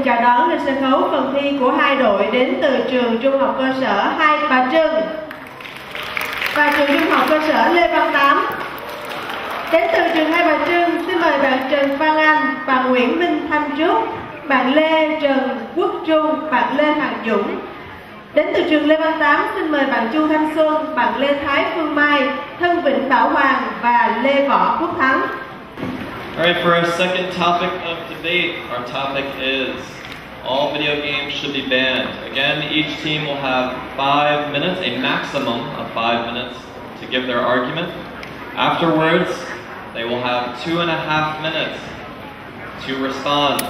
chào đón lên sân khấu phần thi của hai đội đến từ trường Trung học cơ sở Hai Bà Trưng và trường Trung học cơ sở Lê Văn Tám. Đến từ trường Hai Bà Trưng, xin mời bạn Trần Văn Anh, bạn Nguyễn Minh Thanh Trúc, bạn Lê Trần Quốc Trung, bạn Lê Hoàng Dũng. Đến từ trường Lê Văn Tám, xin mời bạn Chu Thanh Xuân, bạn Lê Thái Phương Mai, Thân Vĩnh Bảo Hoàng và Lê Võ Quốc Thắng. Alright, for our second topic of debate, our topic is all video games should be banned. Again, each team will have 5 minutes, a maximum of 5 minutes to give their argument. Afterwards, they will have 2.5 minutes to respond.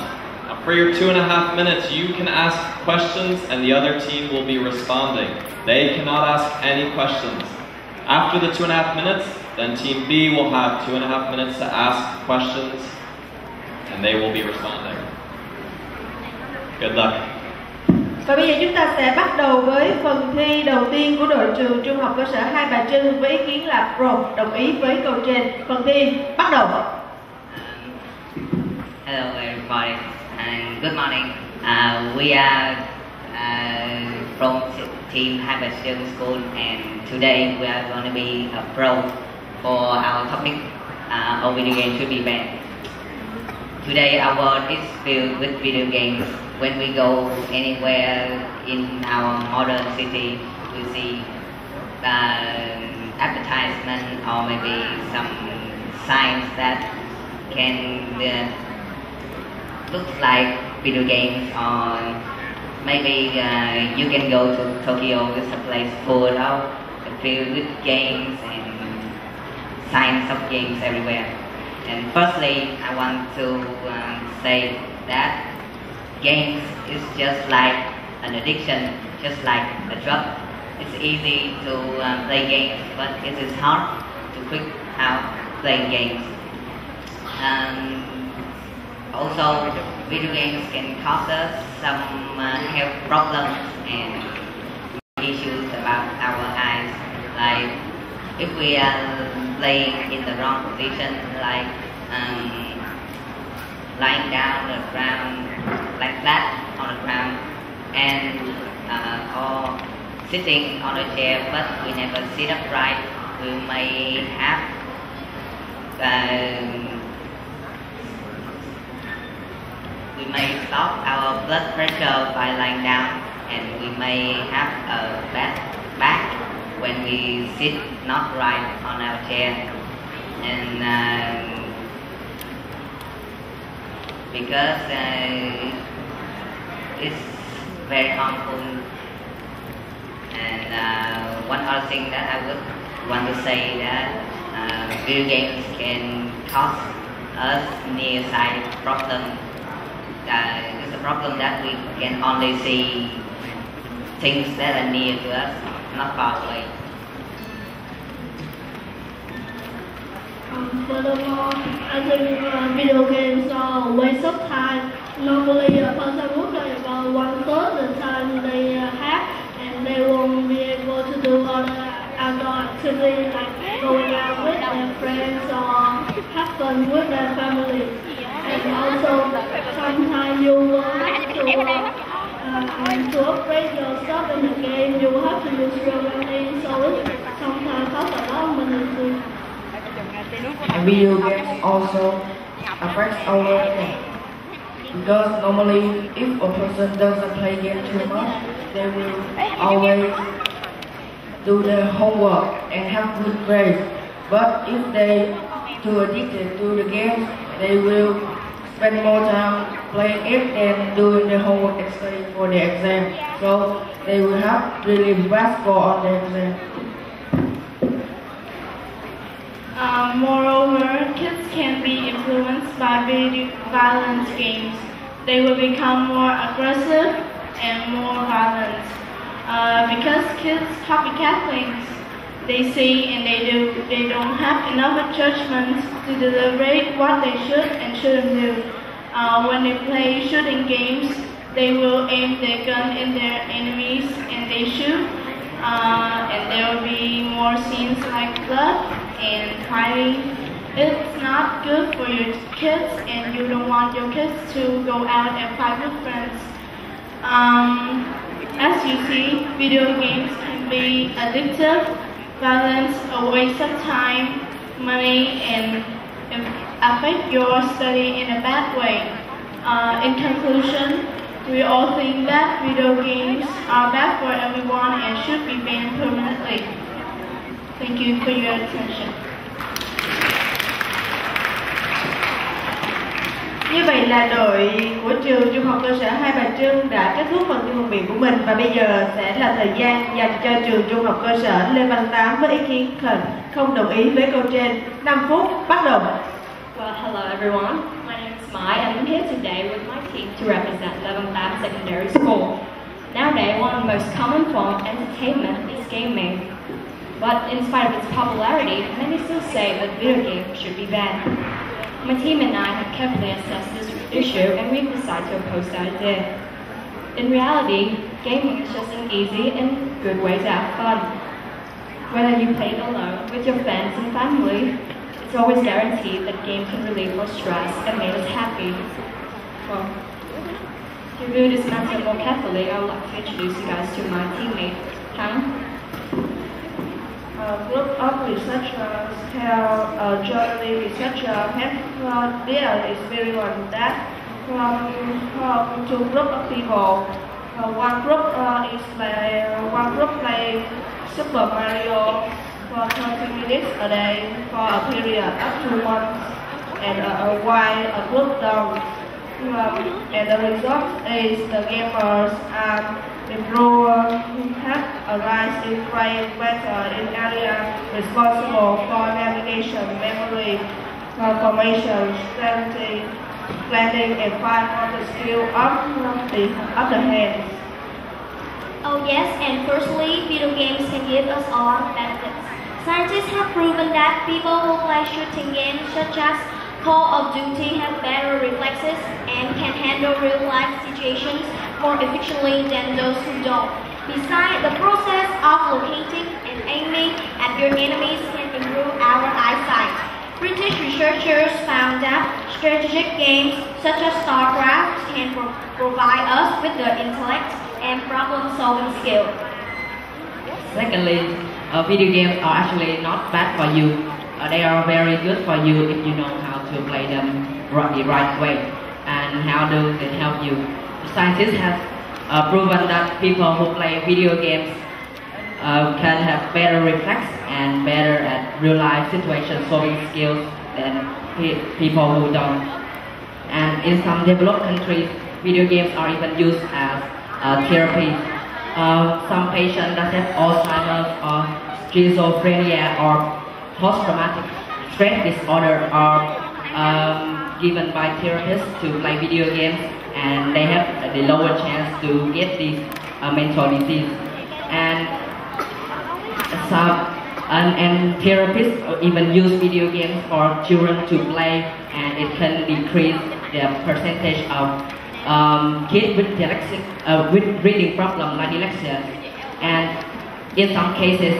Now, for your 2.5 minutes, you can ask questions and the other team will be responding. They cannot ask any questions. After the 2.5 minutes, then Team B will have 2.5 minutes to ask questions and they will be responding. Good luck. Và bây giờ chúng ta sẽ bắt đầu với phần thi đầu tiên của đội trường Trung học cơ sở Hai Bà Trưng với ý kiến là Pro, đồng ý với câu trên. Phần thi bắt đầu. Hello everybody and good morning. We are from team Hai Bà Trưng School and today we are going to be a pro for our topic of video games should be banned. Today our world is filled with video games. When we go anywhere in our modern city, we see advertisement or maybe some signs that can look like video games, or maybe you can go to Tokyo, it's a place full of filled with games and signs of games everywhere. And firstly, I want to say that games is just like an addiction, just like a drug. It's easy to play games, but it is hard to quit out playing games. Also, video games can cause us some health problems and issues about our eyes. Like if we are playing in the wrong position, like lying down on the ground like that on the ground, and or sitting on a chair but we never sit upright, we may have we may stop our blood pressure by lying down, and we may have a bad back when we sit not right on our chair. And because it's very harmful. And one other thing that I would want to say that video games can cause us nearsighted problem. It's a problem that we can only see things that are near to us, not far away. Furthermore, I think video games are a waste of time. Normally, a person would play about 1/3 the time they have, and they won't be able to do other outdoor activities like going out with their friends or have fun with their family. And also, sometimes you will have to upgrade yourself in the game. You will have to use your money, so it sometimes costs a lot of money too. Video games also affects our health, because normally if a person doesn't play games too much, they will always do their homework and have good grades. But if they too addicted to the games, they will spend more time playing it than doing their homework and studying for the exam. So they will have really bad score on the exam. Moreover, kids can be influenced by violent games. They will become more aggressive and more violent. Because kids copycat things they see and they do. They don't have enough judgment to deliberate what they should and shouldn't do. When they play shooting games, they will aim their gun at their enemies and they shoot. And there will be more scenes like blood and fighting. it's not good for your kids, and you don't want your kids to go out and fight with friends. As you see, video games can be addictive, violent, a waste of time, money, and affect your study in a bad way. In conclusion, we all think that video games are bad for everyone and should be banned permanently. Thank you for your attention. Như vậy là đội của trường Trung học cơ sở Hai Bà Trưng đã kết thúc phần thi mục biện của mình, và bây giờ sẽ là thời gian dành cho trường Trung học cơ sở Lê Văn Tám với ý kiến không đồng ý với câu trên. 5 phút bắt đầu. Well, hello everyone. My name is Mai, and I'm here today with my team to represent Lê Văn Tám Secondary School. Nowadays, one of the most common forms of entertainment is gaming. But in spite of its popularity, many still say that video games should be banned. My team and I have carefully assessed this issue, and we've decided to oppose that idea. In reality, gaming is just an easy and good way to have fun. Whether you play it alone, with your friends and family, it's always guaranteed that games can relieve our stress and make us happy. Well, to view this matter more carefully, I would like to introduce you guys to my teammate, Hang. A group of researchers tell journalist researcher have their experiment that from two groups of people. One group play Super Mario for 30 minutes a day for a period of 2 months, and while a group don't. And the result is the gamers are improved, have a rise in brain better in areas responsible for navigation, memory, formation, strategy, planning, and fine motor skill of the hands. Oh yes, and firstly, video games can give us a lot of benefits. Scientists have proven that people who play shooting games such as Call of Duty have better reflexes and can handle real-life situations more efficiently than those who don't. Besides, the process of locating and aiming at your enemies can improve our eyesight. British researchers found that strategic games such as StarCraft can provide us with the intellect and problem-solving skills. Secondly, video games are actually not bad for you. They are very good for you if you know how to play them the right way. And how do they help you? Scientists have proven that people who play video games can have better reflex and better at real-life situation solving skills than people who don't. And in some developed countries, video games are even used as therapy. Some patients that have Alzheimer's or schizophrenia or post-traumatic stress disorder are given by therapists to play video games, and they have the lower chance to get this mental disease. And therapists even use video games for children to play, and it can decrease the percentage of kids with reading problem like dyslexia. And in some cases,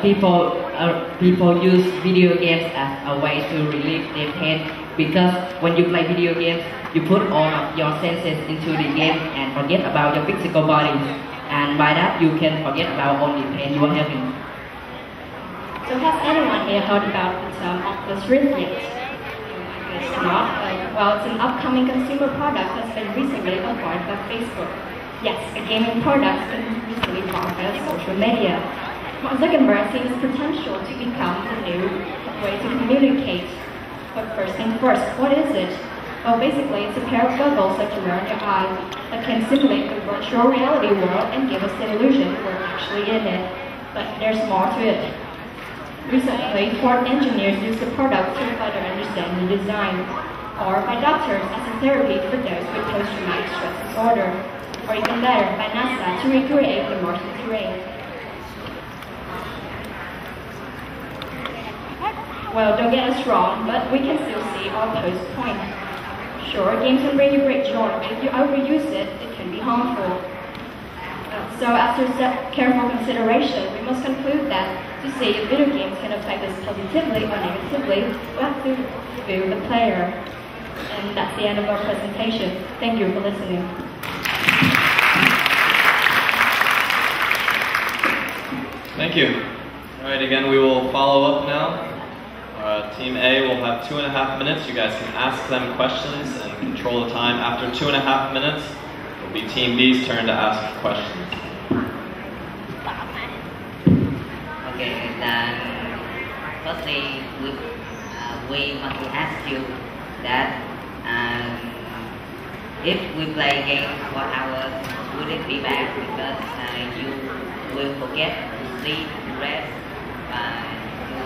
people use video games as a way to relieve their pain, because when you play video games, you put all of your senses into the game and forget about your physical body, and by that you can forget about all the pain you are having. So has anyone here heard about the term Oculus Rift yet? I guess not. Well, it's an upcoming consumer product that's been recently acquired by Facebook. Yes, a gaming product that is recently bought by social media. Mark Zuckerberg sees potential to become the new way to communicate. But first things first, what is it? Well, basically, it's a pair of goggles that you wear on your eyes that can simulate the virtual reality world and give us the illusion we're actually in it. But there's more to it. Recently, Ford engineers used the product to better understand the design, or by doctors as a therapy for those with post-traumatic stress disorder, or even better, by NASA to recreate the Martian terrain. Well, don't get us wrong, but we can still see our opposed point. Sure, games can bring you great joy, but if you overuse it, it can be harmful. So after careful consideration, we must conclude that to see if video games can affect us positively or negatively, we have to view the player. And that's the end of our presentation. Thank you for listening. Thank you. All right, again, we will follow up now. Team A will have 2.5 minutes. You guys can ask them questions and control the time. After 2.5 minutes, it will be Team B's turn to ask questions. Okay, then firstly, we want to ask you that if we play games for hours, would it be bad because you will forget to sleep, rest, to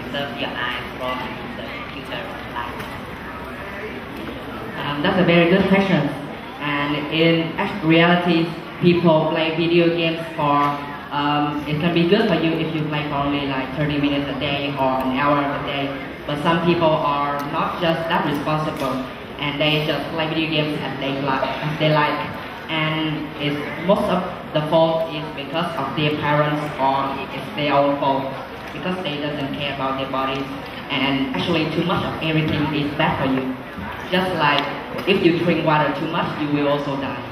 preserve your eyes from the future life? That's a very good question. And in reality, people play video games for, it can be good for you if you play for only like 30 minutes a day or an hour a day. But some people are not just that responsible, and they just play video games as they like. And most of the fault is because of their parents, or it's their own fault because they doesn't care about their bodies. And actually, too much of everything is bad for you. Just like if you drink water too much, you will also die.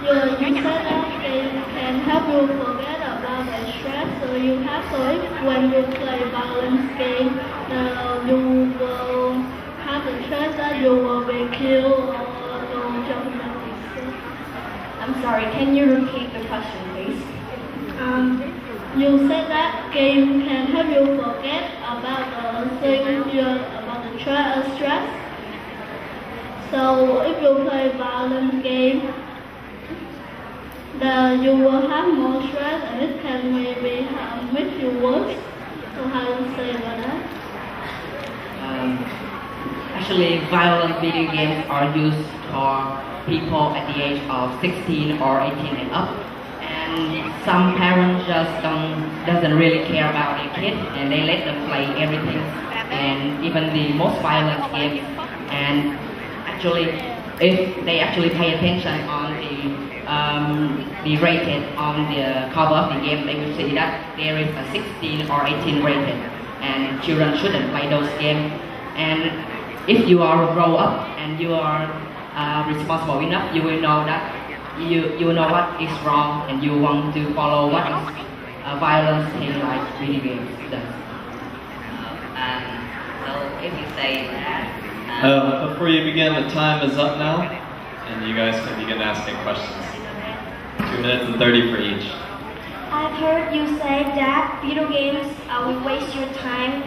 You said that it can help you forget about the stress, so you have to, when you play violence game, you will have the stress that you will be killed or definitely sick. I'm sorry, can you repeat the question, please? You said that game can help you forget about the things about the stress. So if you play violent game, you will have more stress and it can maybe make you worse. So how do you say about that? Actually, violent video games are used for people at the age of 16 or 18 and up. And some parents just doesn't really care about their kids, and they let them play everything, and even the most violent games. And actually, if they actually pay attention on the rated on the cover of the game, they will see that there is a 16 or 18 rated, and children shouldn't play those games. And if you are grown up and you are responsible enough, you will know that you know what is wrong, and you want to follow what is violence in like video games does. So if you say that... before you begin, the time is up now, and you guys can begin asking questions. 2 minutes and 30 for each. I've heard you say that video games will waste your time,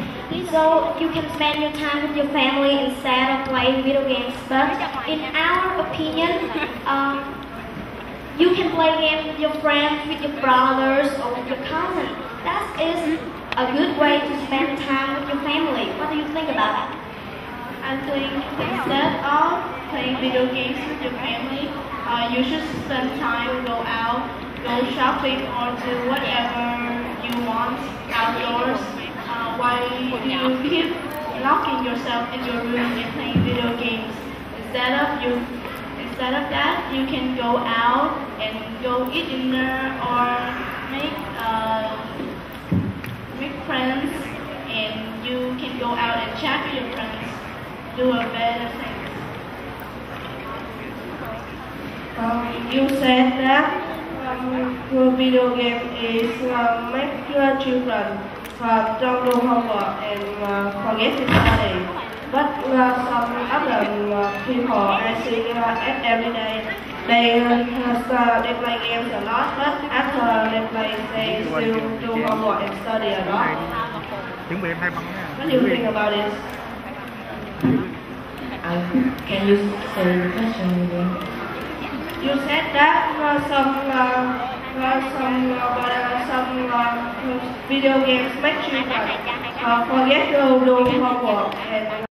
so you can spend your time with your family instead of playing video games. But in our opinion, you can play games with your friends, with your brothers, or with your cousins. That is a good way to spend time with your family. What do you think about that? I think instead of playing video games with your family, you should spend time, go out, go shopping, or do whatever you want outdoors. Why do you keep locking yourself in your room and playing video games? Instead of that, you can go out and go eat dinner or make friends, and you can go out and chat with your friends. Do a better thing. You said that video game is make children don't do homework and forget to study. But some other people I see every day, they play games a lot, but after they play, they still do homework and study a lot. What do you think about it? Can you say the question again? You said that some video games make children forget to do homework and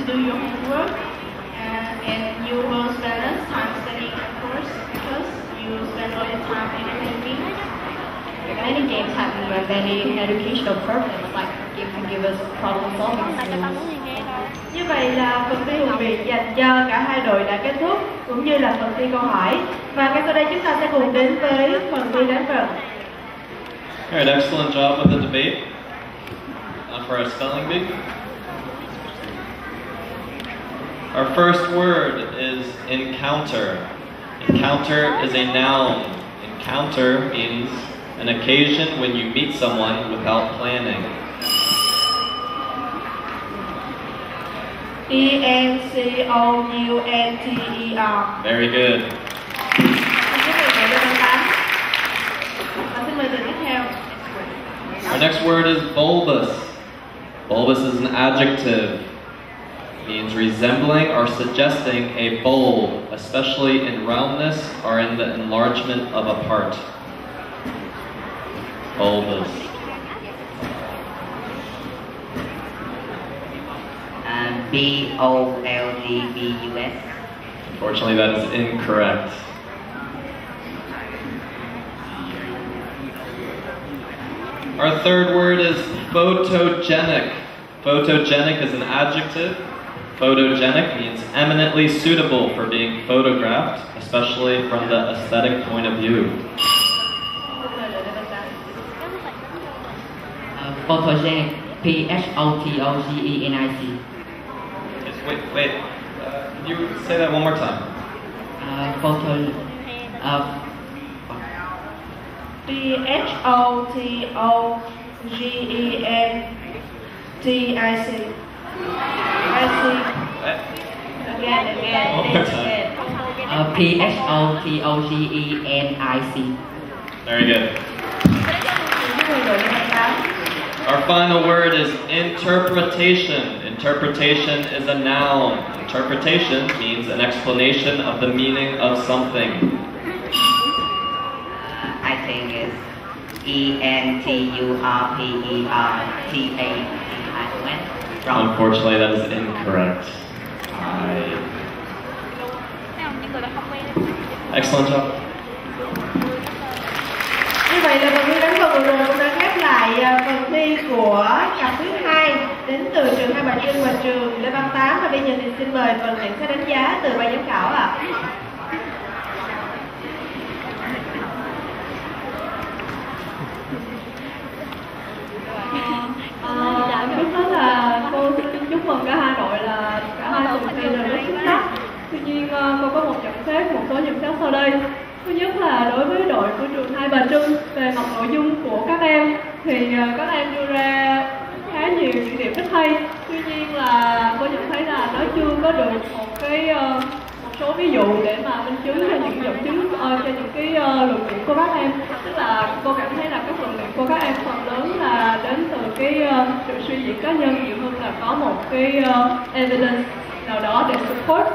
to do your homework, and you will spend less time studying, of course, because you spend all your time entertaining. Many games have many educational purposes, like games can give us problem-solving skills. Như vậy là phần thi hùng biện dành cho cả hai đội đã kết thúc, cũng như là phần thi câu hỏi. Và ngay sau đây chúng ta sẽ cùng đến với phần thi đánh vần. Alright, excellent job with the debate. For our spelling bee. Our first word is encounter. Encounter is a noun. Encounter means an occasion when you meet someone without planning. ENCOUNTER. Very good. Our next word is bulbous. Bulbous is an adjective. It means resembling or suggesting a bulb, especially in roundness or in the enlargement of a part. Bulbous. BOLDBUS. Unfortunately, that is incorrect. Our third word is photogenic. Photogenic is an adjective. Photogenic means eminently suitable for being photographed, especially from the aesthetic point of view. Photogenic. PHOTOGENIC. Yes, wait. Could you say that one more time? Photogenic. Again. One more time. PHOTOGENIC. Very good. Our final word is interpretation. Interpretation is a noun. Interpretation means an explanation of the meaning of something. I think it's ENTURPERTATION. Wrong. Unfortunately, that is incorrect. Excellent job. Như vậy là phần thi đánh vần vừa rồi cũng đã khép lại phần thi của cặp thứ hai đến từ trường Hai Bà Trưng và trường Lê Văn Tám. Và bây giờ thì xin mời phần nhận xét đánh giá từ ban giám khảo ạ. Trước hết là cô xin chúc mừng cả hai đội là cả hai phần thi đều rất xuất sắc. Tuy nhiên cô có một số nhận xét sau đây. Thứ nhất là đối với đội của trường Hai Bà Trưng, về mặt nội dung của các em thì các em đưa ra khá nhiều những điểm rất hay. Tuy nhiên là cô nhận thấy là nó chưa có được một số ví dụ để mà minh chứng cho những dẫn chứng cho những cái luận điểm của các em. Tức là cô cảm thấy là các luận điểm của các em phần lớn là đến từ cái sự suy diễn cá nhân nhiều hơn là có một cái evidence nào đó để support.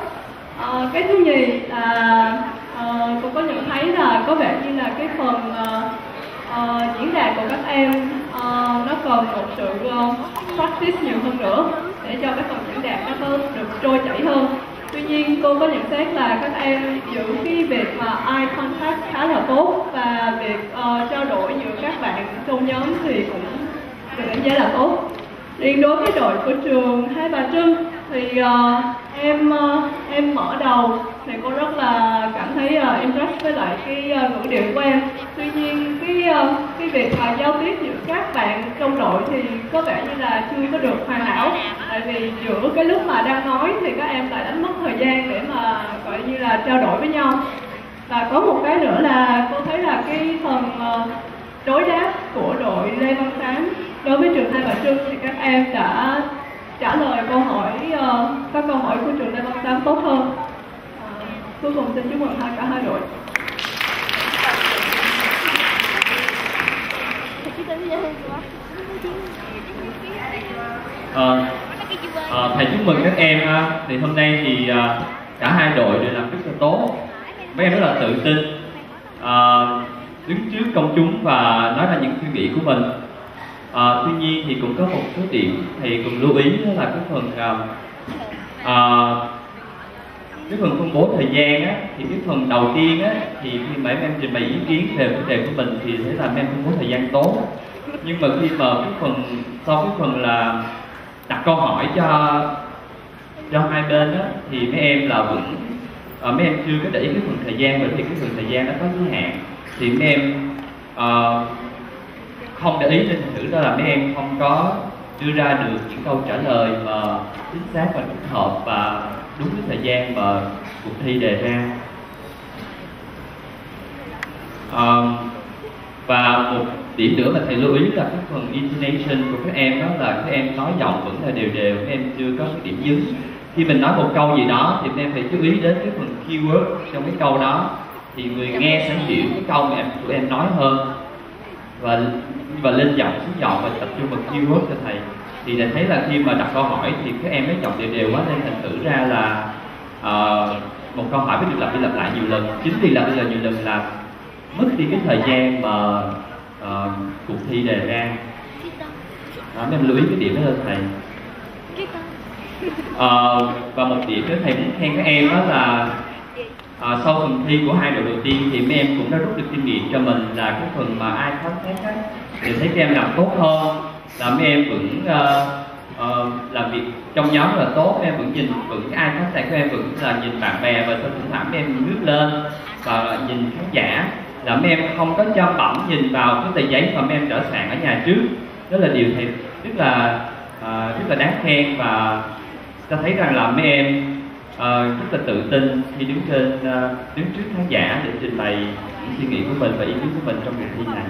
Cái thứ nhì là cô có nhận thấy là có vẻ như là cái phần diễn đạt của các em nó cần một sự practice nhiều hơn nữa để cho cái phần diễn đạt nó có được trôi chảy hơn. Tuy nhiên cô có nhận xét là các em giữ cái việc mà eye contact khá là tốt và việc trao đổi giữa các bạn trong nhóm thì cũng được đánh giá là tốt. Riêng đối với đội của trường Hai Bà Trưng thì em mở đầu thì cô rất là cảm thấy impressed với lại cái ngữ điệu của em. Tuy nhiên cái việc mà giao tiếp giữa các bạn trong đội thì có vẻ như là chưa có được hoàn hảo. Tại vì giữa cái lúc mà đang nói thì các em lại đánh mất thời gian để mà gọi như là trao đổi với nhau. Và có một cái nữa là cô thấy là cái phần đối đáp của đội Lê Văn Tám đối với trường Hai Bà Trưng thì các em đã trả lời các câu hỏi của trường Lê Văn Tám tốt hơn. Cuối cùng xin chúc mừng cả hai đội. Thầy chúc mừng các em ha. Thì hôm nay thì cả hai đội đều làm rất là tốt. Mấy em rất là tự tin, đứng trước công chúng và nói ra những suy nghĩ của mình. Tuy nhiên thì cũng có một số điểm thầy cùng lưu ý, đó là cái phần Cái phần công bố thời gian á, thì cái phần đầu tiên á, thì khi mà em trình bày ý kiến về vấn đề của mình thì thấy là em công bố thời gian tốt. Nhưng mà khi mà cái phần sau cái phần là đặt câu hỏi cho hai bên á, thì mấy em là vẫn mấy em chưa có để ý cái phần thời gian, bởi vì cái phần thời gian nó có giới hạn, thì mấy em không để ý, nên thành thử ra là mấy em không có đưa ra được những câu trả lời mà chính xác và thích hợp và đúng cái thời gian mà cuộc thi đề ra. Và một điểm nữa mà thầy lưu ý là cái phần intonation của các em, đó là các em nói giọng vẫn là đều đều, các em chưa có cái điểm dứt. Khi mình nói một câu gì đó thì các em phải chú ý đến cái phần keyword trong cái câu đó, thì người nghe sẽ hiểu cái câu mà tụi em nói hơn, và lên giọng xuống giọng và tập trung vào keyword cho thầy. Thì thầy thấy là khi mà đặt câu hỏi thì các em nói giọng đều đều quá, nên thành thử ra là một câu hỏi phải được lặp đi lặp lại nhiều lần. Chính vì lặp đi lặp lại nhiều lần là mất đi cái thời gian mà cuộc thi đề ra. Em lưu ý cái điểm đó lên thầy. Và một điểm nữa thầy muốn khen các em đó là sau phần thi của hai đội đầu tiên thì mấy em cũng đã rút được kinh nghiệm cho mình, là cái phần mà ai khám xét thì thấy các em làm tốt hơn, là mấy em vẫn làm việc trong nhóm là tốt, em vẫn nhìn ai khám xét của em vẫn là nhìn bạn bè và thỉnh thoảng mấy em nước lên và nhìn khán giả, là mấy em không có chăm bẩm nhìn vào cái tờ giấy mà mấy em trở soạn ở nhà trước. Đó là điều thầy rất là đáng khen, và ta thấy rằng là mấy em rất là tự tin khi đứng trước khán giả để trình bày những suy nghĩ của mình và ý kiến của mình trong cuộc thi này.